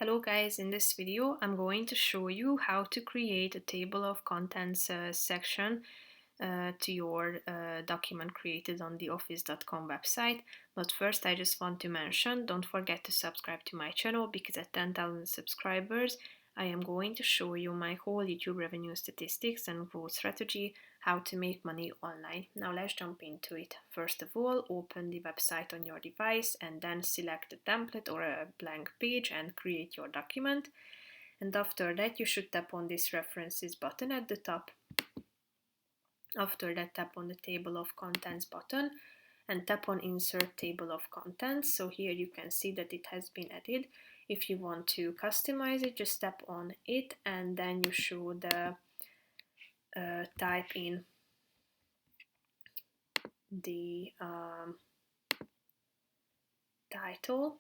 Hello guys, in this video I'm going to show you how to create a table of contents section to your document created on the office.com website. But first I just want to mention, don't forget to subscribe to my channel because at 10,000 subscribers I am going to show you my whole YouTube revenue statistics and growth strategy, how to make money online. Now let's jump into it. First of all, open the website on your device and then select a template or a blank page and create your document. And after that you should tap on this references button at the top. After that, tap on the table of contents button and tap on insert table of contents. So here you can see that it has been added. If you want to customize it, just tap on it and then you should type in the title.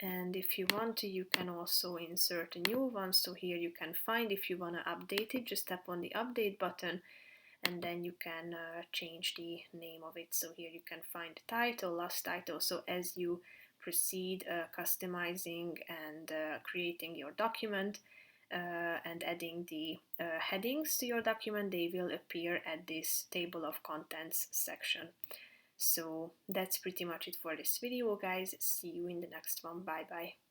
And if you want to, you can also insert a new one. So here you can find, if you want to update it, just tap on the update button and then you can change the name of it. So here you can find the title, last title. So as you proceed customizing and creating your document and adding the headings to your document, they will appear at this table of contents section. So that's pretty much it for this video, guys. See you in the next one. Bye bye.